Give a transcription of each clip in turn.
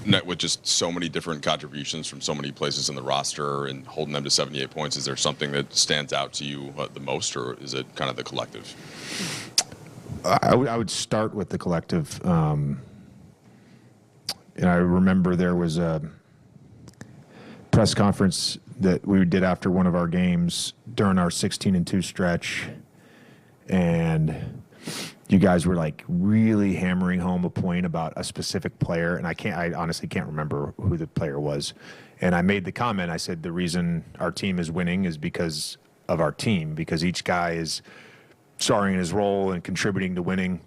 net with just so many different contributions from so many places in the roster and holding them to 78 points, is there something that stands out to you the most, or is it kind of the collective? I would start with the collective. And I remember there was a press conference that we did after one of our games during our 16-2 stretch, and you guys were like really hammering home a point about a specific player, and I honestly can't remember who the player was. And I made the comment, I said the reason our team is winning is because of our team, because each guy is starring in his role and contributing to winning.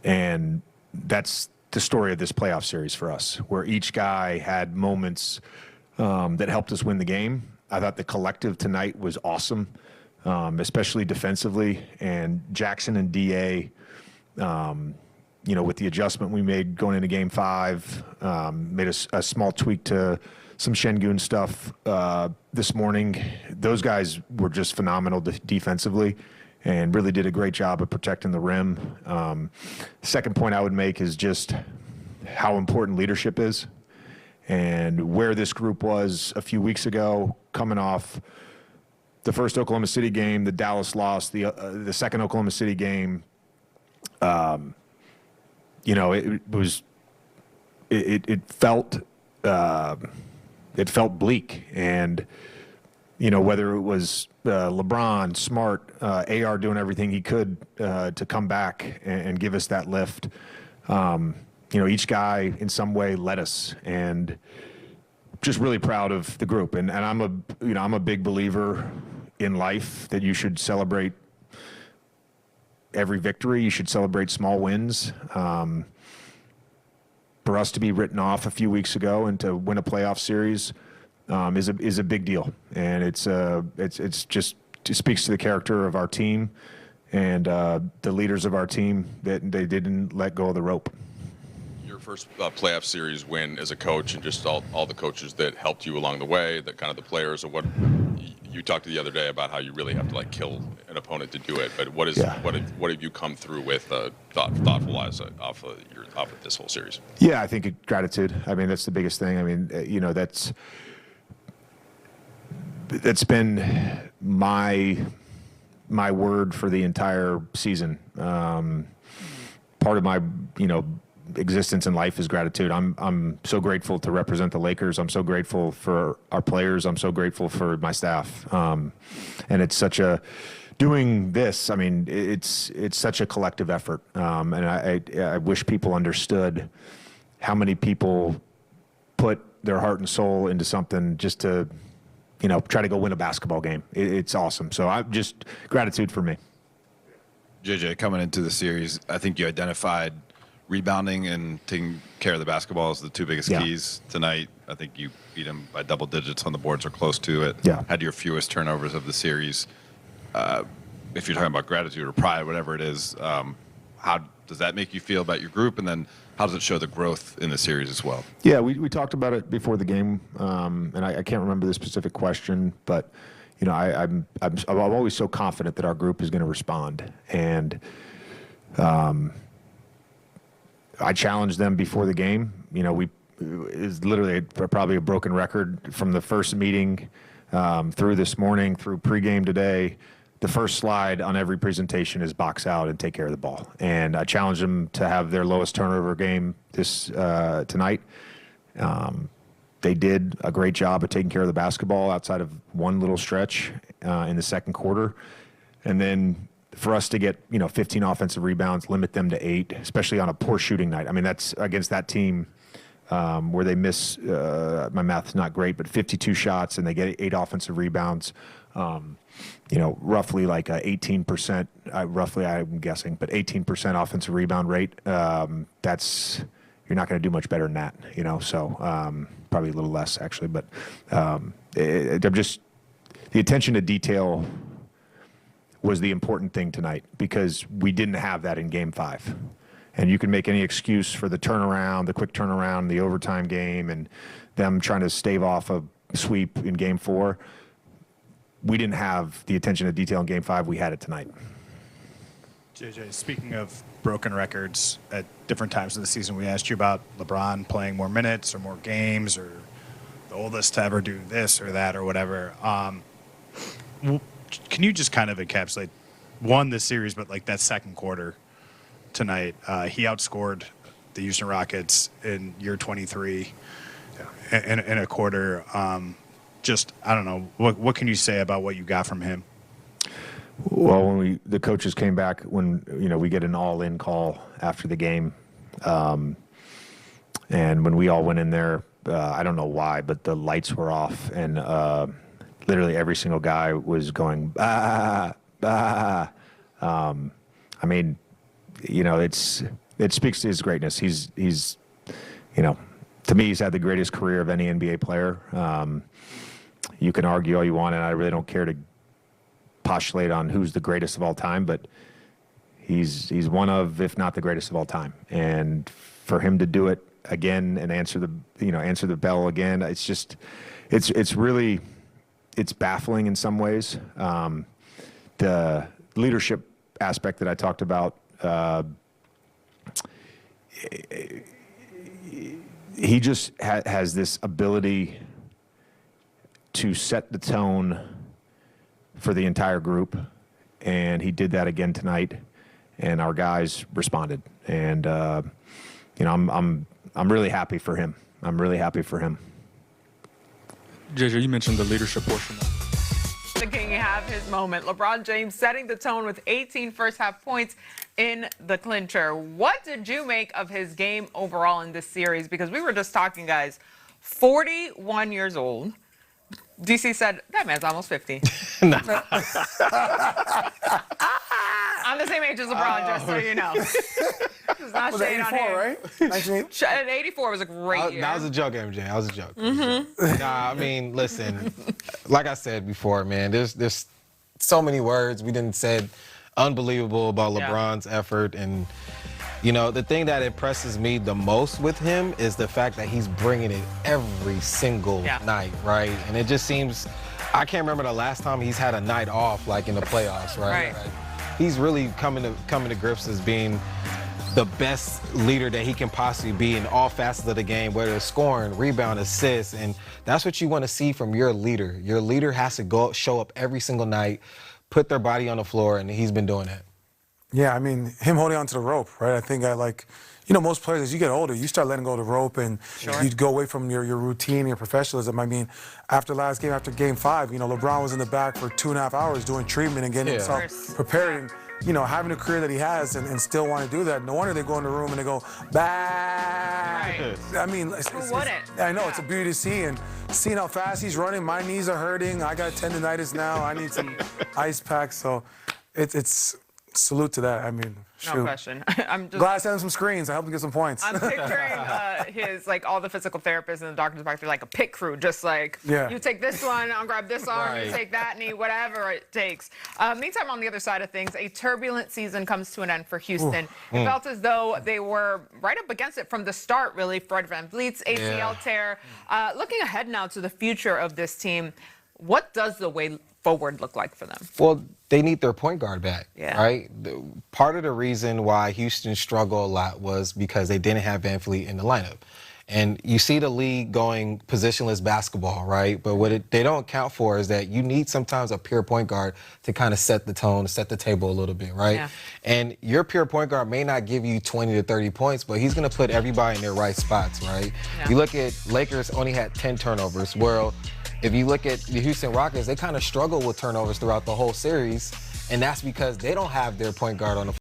And that's the story of this playoff series for us, where each guy had moments that helped us win the game. I thought the collective tonight was awesome, especially defensively. And Jackson and DA, with the adjustment we made going into Game 5, made a small tweak to some Şengün stuff this morning. Those guys were just phenomenal defensively and really did a great job of protecting the rim. Second point I would make is just how important leadership is, and where this group was a few weeks ago, coming off the first Oklahoma City game, the Dallas loss, the second Oklahoma City game. It felt bleak, and whether it was LeBron, Smart, AR doing everything he could to come back and give us that lift. Each guy in some way led us, and just really proud of the group. And I'm a big believer in life that you should celebrate every victory. You should celebrate small wins. For us to be written off a few weeks ago and to win a playoff series is a big deal, and it speaks to the character of our team and the leaders of our team that they didn't let go of the rope. Your first playoff series win as a coach, and just all the coaches that helped you along the way, that kind of the players, and what you talked the other day about how you really have to kill an opponent to do it. But what have you come through with thoughtful wise off of this whole series? Yeah, I think gratitude. I mean, that's the biggest thing. I mean, that's been my word for the entire season. Part of my existence in life is gratitude. I'm so grateful to represent the Lakers. I'm so grateful for our players. I'm so grateful for my staff. And it's doing this. I mean, it's such a collective effort. And I wish people understood how many people put their heart and soul into something just to try to go win a basketball game. It's awesome. So just gratitude for me. JJ, coming into the series, I think you identified rebounding and taking care of the basketball as the two biggest keys tonight. I think you beat them by double digits on the boards or close to it. Yeah. Had your fewest turnovers of the series. If you're talking about gratitude or pride, whatever it is, how does that make you feel about your group? And then how does it show the growth in the series as well? Yeah, we talked about it before the game, and I can't remember the specific question, but I'm always so confident that our group is going to respond, and I challenged them before the game. It's literally probably a broken record from the first meeting through this morning, through pregame today. The first slide on every presentation is box out and take care of the ball. And I challenged them to have their lowest turnover game tonight. They did a great job of taking care of the basketball outside of one little stretch in the second quarter. And then for us to get 15 offensive rebounds, limit them to 8, especially on a poor shooting night. I mean, that's against that team where they miss, my math's not great, but 52 shots and they get 8 offensive rebounds. Roughly like 18%, roughly I'm guessing, but 18% offensive rebound rate. That's, you're not going to do much better than that, so probably a little less actually, but the attention to detail was the important thing tonight, because we didn't have that in Game 5. And you can make any excuse for the turnaround, the quick turnaround, the overtime game, and them trying to stave off a sweep in Game 4. We didn't have the attention to detail in Game 5. We had it tonight. JJ, speaking of broken records, at different times of the season, we asked you about LeBron playing more minutes or more games or the oldest to ever do this or that or whatever. Can you just kind of encapsulate, this series, but like that second quarter tonight? He outscored the Houston Rockets in year 23 in a quarter. I don't know, what can you say about what you got from him? Well, when the coaches came back, when we get an all-in call after the game, and when we all went in there, I don't know why, but the lights were off, and literally every single guy was going bah bah. I mean, it speaks to his greatness. He's to me, he's had the greatest career of any NBA player. You can argue all you want, and I really don't care to postulate on who's the greatest of all time, but he's one of, if not the greatest of all time. And for him to do it again and answer the bell again, it's really baffling in some ways. The leadership aspect that I talked about, he just has this ability to set the tone for the entire group, and he did that again tonight, and our guys responded. And I'm really happy for him. I'm really happy for him. JJ, you mentioned the leadership portion. The King have his moment. LeBron James setting the tone with 18 first-half points in the clincher. What did you make of his game overall in this series? Because we were just talking, guys, 41 years old. DC said, that man's almost 50. I'm the same age as LeBron, just so you know. It's not Was shade on 84, him. right? 1980? And 84 was a great year. That was a joke, MJ. That was a joke. Nah, I mean, listen, like I said before, man, there's so many words we didn't said unbelievable about LeBron's effort. And, the thing that impresses me the most with him is the fact that he's bringing it every single night, right? And it just seems, I can't remember the last time he's had a night off, like in the playoffs, right? Like, he's really coming to grips as being the best leader that he can possibly be in all facets of the game, whether it's scoring, rebound, assists, and that's what you want to see from your leader. Your leader has to show up every single night, put their body on the floor, and he's been doing that. Yeah, I mean, him holding on to the rope, right? I think most players, as you get older, you start letting go of the rope and you go away from your routine, your professionalism. I mean, after last game, after game 5, LeBron was in the back for 2.5 hours doing treatment and getting himself prepared. And, having a career that he has and still want to do that, no wonder they go in the room and they go, bah! I mean, I know, it's a beauty to see. And seeing how fast he's running, my knees are hurting. I got tendonitis now. I need some ice packs. So it's salute to that. I mean, shoot. No question. I'm just glad I sent him some screens. I helped him get some points. I'm picturing his, all the physical therapists and the doctors back there like a pit crew, just you take this one, I'll grab this arm, you take that knee, whatever it takes. Meantime, on the other side of things, a turbulent season comes to an end for Houston. It felt as though they were right up against it from the start, really. Fred VanVleet's ACL tear. Looking ahead now to the future of this team, what does the way forward look like for them? Well, they need their point guard back, Yeah. right? Part of the reason why Houston struggled a lot was because they didn't have VanVleet in the lineup. And you see the league going positionless basketball, right? But what they don't account for is that you need sometimes a pure point guard to kind of set the tone, set the table a little bit, right? Yeah. And your pure point guard may not give you 20 to 30 points, but he's going to put everybody in their right spots, right? Yeah. You look at Lakers only had 10 turnovers. Well, if you look at the Houston Rockets, they kind of struggle with turnovers throughout the whole series, and that's because they don't have their point guard on the